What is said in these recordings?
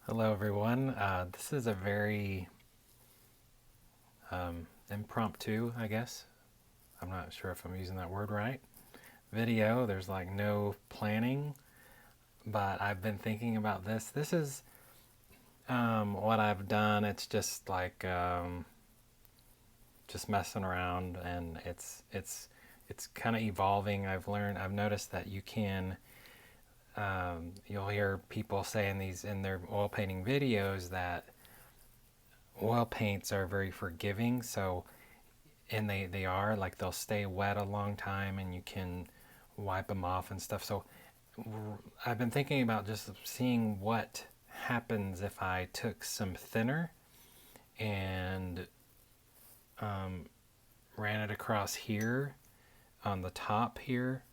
Hello, everyone. This is a very impromptu, I guess. I'm not sure if I'm using that word right. Video. There's like no planning, but I've been thinking about this. This is what I've done. It's just like just messing around, and it's kind of evolving. I've noticed that you can. You'll hear people say in their oil painting videos that oil paints are very forgiving. So and they are like they'll stay wet a long time and you can wipe them off and stuff. So I've been thinking about just seeing what happens if I took some thinner and ran it across here on the top here,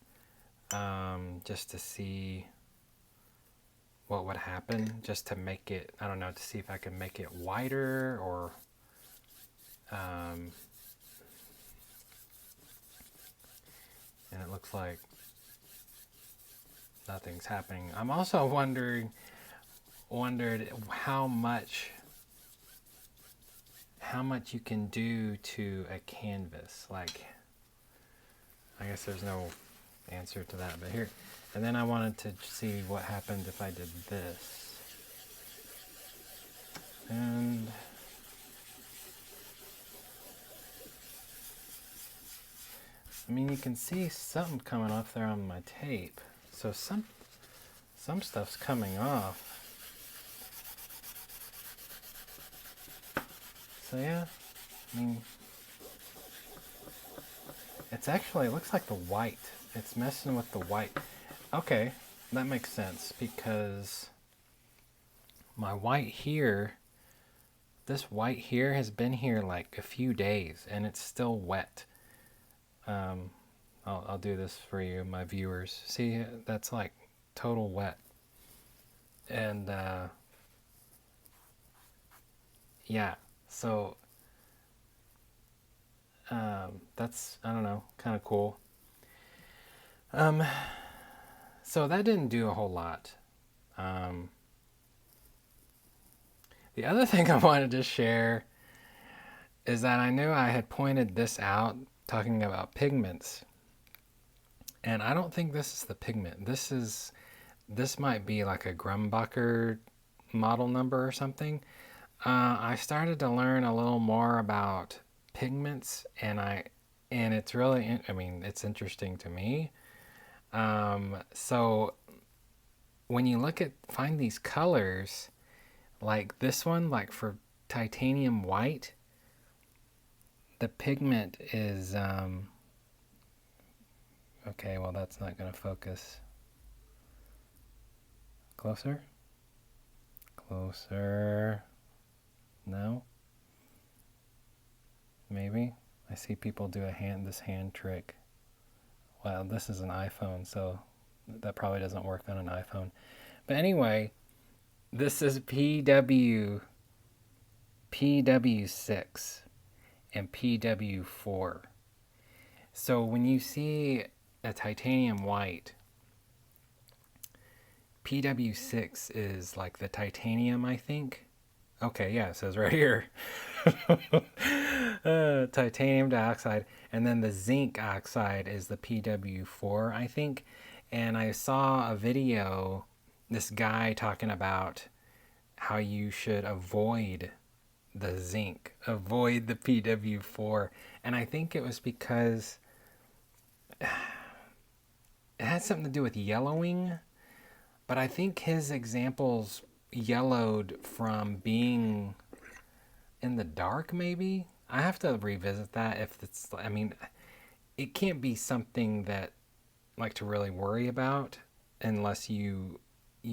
just to see what would happen, just to make it, I don't know, to see if I can make it whiter or and it looks like nothing's happening. I'm also wondered how much you can do to a canvas. Like, I guess there's no answer to that, but here. And then I wanted to see what happened if I did this. And I mean, you can see something coming off there on my tape. So some stuff's coming off. So yeah, I mean, it's actually, it looks like the white. It's messing with the white. Okay, that makes sense because my white here, this white here has been here like a few days and it's still wet. I'll do this for you, my viewers. See, that's like total wet. And yeah, so that's, I don't know, kind of cool. So that didn't do a whole lot. The other thing I wanted to share is that I knew I had pointed this out talking about pigments. And I don't think this is the pigment. This might be like a Grumbacher model number or something. I started to learn a little more about pigments, and it's really, I mean, it's interesting to me. So when you find these colors, like this one, like for titanium white, the pigment is, okay, well, that's not going to focus. Closer? Closer. No? Maybe? I see people do this hand trick. Well, this is an iPhone, so that probably doesn't work on an iPhone. But anyway, this is PW6 and PW4. So when you see a titanium white, PW6 is like the titanium, I think. Okay, yeah, it says right here. Titanium dioxide. And then the zinc oxide is the PW4, I think. And I saw a video, this guy talking about how you should avoid the zinc, avoid the PW4. And I think it was because it had something to do with yellowing. But I think his examples yellowed from being in the dark, maybe. I have to revisit that if it's, I mean, it can't be something that like to really worry about unless you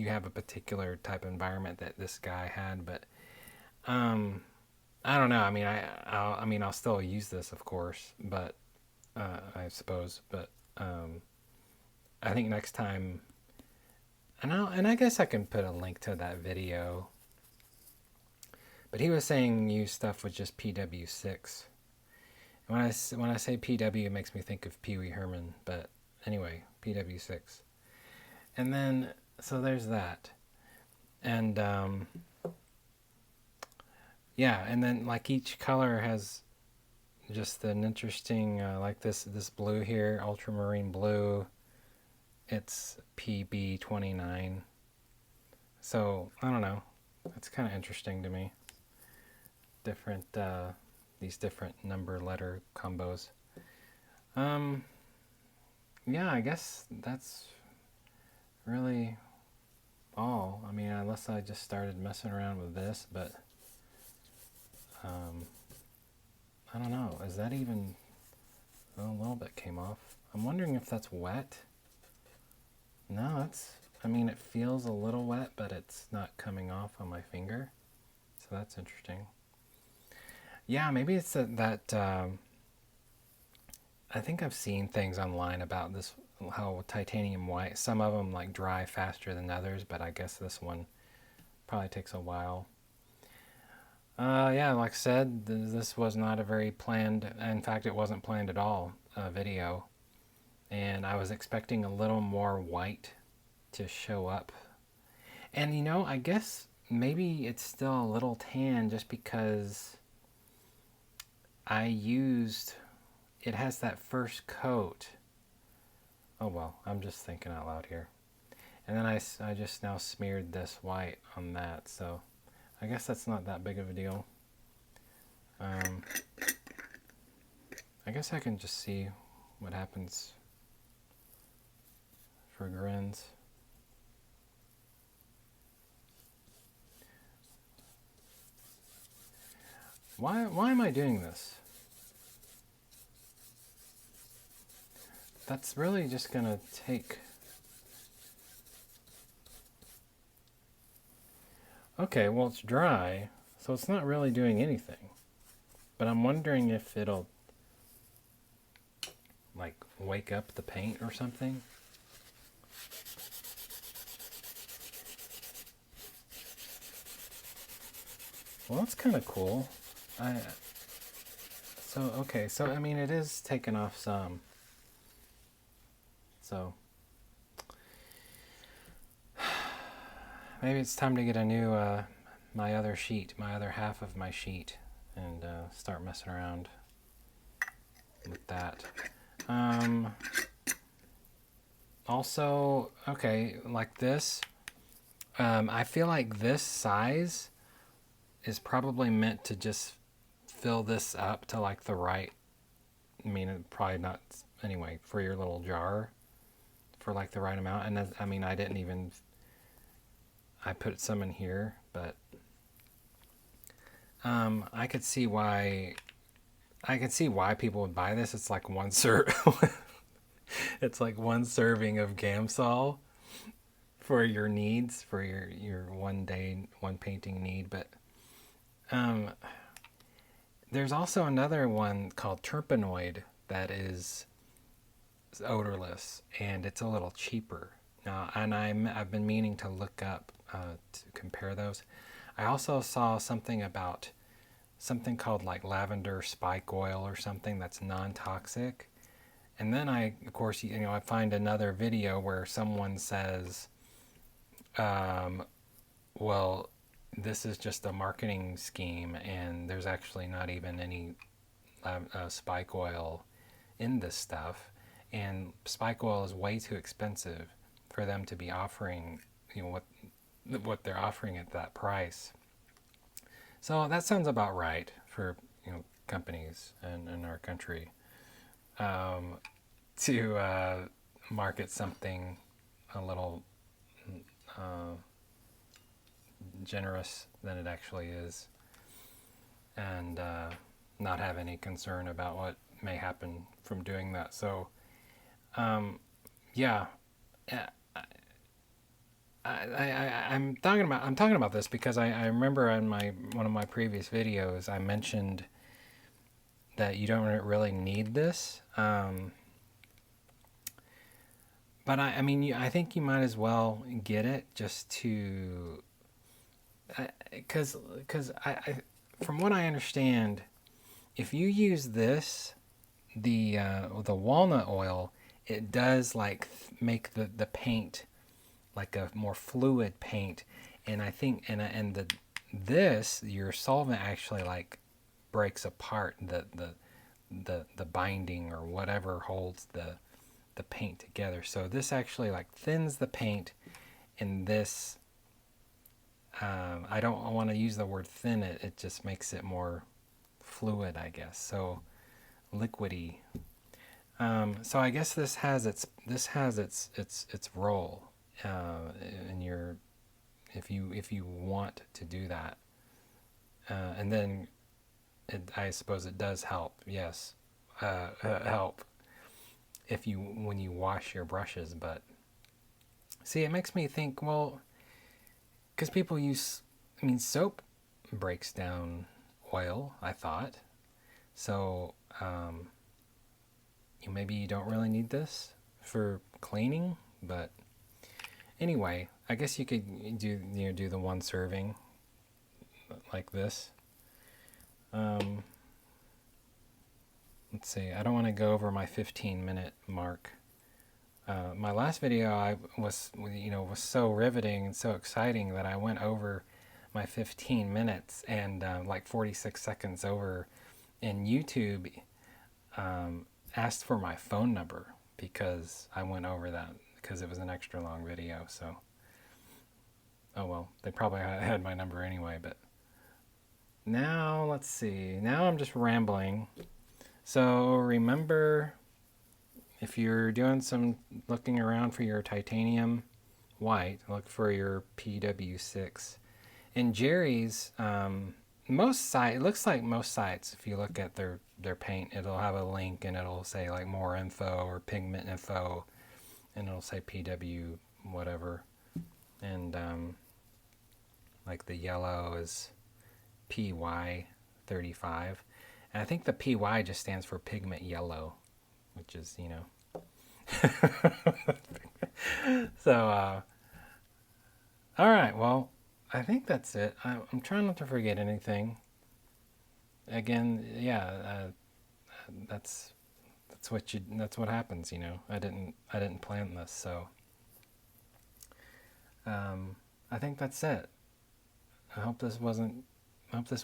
have a particular type of environment that this guy had. But I don't know. I mean, I'll still use this, of course, but I suppose. But I think next time, and I guess I can put a link to that video. But he was saying use stuff with just PW6. When I say PW, it makes me think of Pee Wee Herman. But anyway, PW6. And then, so there's that. And yeah, and then like each color has just an interesting, like this blue here, ultramarine blue. It's PB29. So I don't know. It's kind of interesting to me. Different these different number letter combos. Um, yeah, I guess that's really all. I mean, unless I just started messing around with this, but um, I don't know. Is that even... Oh, a little bit came off. I'm wondering if that's wet. No, it's... I mean, it feels a little wet, but it's not coming off on my finger. So that's interesting. Yeah, maybe it's that I think I've seen things online about this, how titanium white, some of them like dry faster than others, but I guess this one probably takes a while. Yeah, like I said, this was not a very planned, in fact, it wasn't planned at all, video. And I was expecting a little more white to show up. And you know, I guess maybe it's still a little tan just because I used, it has that first coat. Oh well, I'm just thinking out loud here. And then I just now smeared this white on that, so I guess that's not that big of a deal. I guess I can just see what happens for grins. Why am I doing this? That's really just gonna take... Okay, well it's dry, so it's not really doing anything. But I'm wondering if it'll like wake up the paint or something. Well, that's kind of cool. Okay, so I mean it is taking off some. So maybe it's time to get a new my other sheet, my other half of my sheet, and start messing around with that. Also, okay, like this, I feel like this size is probably meant to just fill this up to like the right, I mean, probably not, anyway, for your little jar, for like the right amount. And I mean, I didn't even, I put some in here, but I could see why people would buy this. It's like one it's like one serving of Gamsol for your needs, for your one day, one painting need. But there's also another one called Terpenoid that is odorless, and it's a little cheaper now. And I've been meaning to look up to compare those. I also saw something about something called like lavender spike oil or something that's non-toxic. And then of course, I find another video where someone says, well, this is just a marketing scheme, and there's actually not even any spike oil in this stuff. And spike oil is way too expensive for them to be offering, what they're offering at that price. So that sounds about right for companies in our country to market something a little generous than it actually is, and not have any concern about what may happen from doing that. So yeah, I'm talking about this because I remember in one of my previous videos I mentioned that you don't really need this, but I mean I think you might as well get it just to, because I from what I understand, if you use this, the walnut oil, it does like make the paint like a more fluid paint, And I think and this your solvent actually like breaks apart the binding or whatever holds the paint together. So this actually like thins the paint, and this I don't want to use the word thin it. It just makes it more fluid, I guess. So liquidy. So I guess this has its role in your if you want to do that, and then I suppose it does help. Yes, help if you when you wash your brushes. But see, it makes me think. Well, because people use, I mean, soap breaks down oil. I thought so. Maybe you don't really need this for cleaning, but anyway, I guess you could do the one serving like this. Let's see. I don't want to go over my 15-minute mark. My last video I was so riveting and so exciting that I went over my 15 minutes and like 46 seconds over. And YouTube asked for my phone number because I went over that because it was an extra long video. So, oh well, they probably had my number anyway. But now let's see. Now I'm just rambling. So remember, if you're doing some looking around for your titanium white, look for your PW6. And Jerry's, it looks like most sites, if you look at their paint, it'll have a link and it'll say like more info or pigment info, and it'll say PW whatever. And like the yellow is PY35. And I think the PY just stands for pigment yellow, which is, So, all right, well, I think that's it. I'm trying not to forget anything. Again, yeah, that's that's what happens, I didn't plan this, so I think that's it. I hope this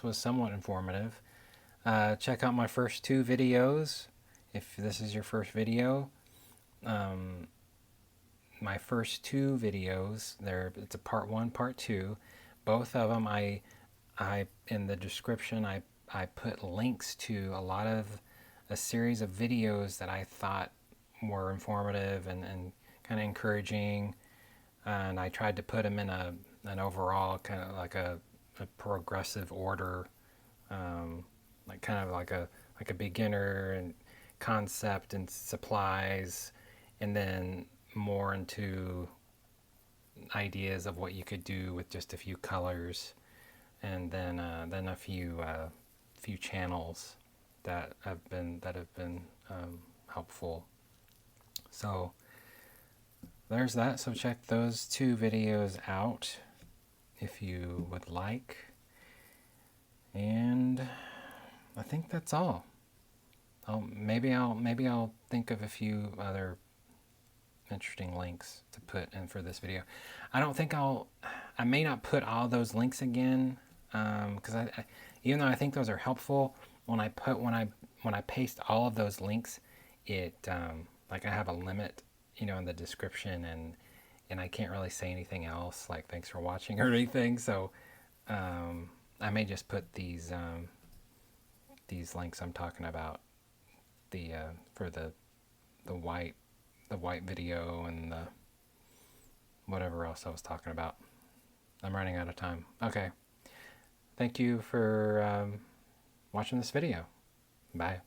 was somewhat informative. Check out my first 2 videos if this is your first video. My first 2 videos, it's a part 1, part 2. Both of them I in the description I put links to a series of videos that I thought were informative and kind of encouraging, and I tried to put them in an overall kind of like a progressive order, like kind of like a beginner and concept and supplies, and then more into ideas of what you could do with just a few colors, and then a few channels that have been helpful. So there's that. So check those 2 videos out if you would like. And I think that's all. Maybe I'll think of a few other interesting links to put in for this video. I don't think I may not put all those links again, because I even though I think those are helpful, when I paste all of those links, it like I have a limit, in the description, and I can't really say anything else like thanks for watching or anything. So I may just put these links I'm talking about, for the white video and the whatever else I was talking about. I'm running out of time. Okay. Thank you for watching this video. Bye.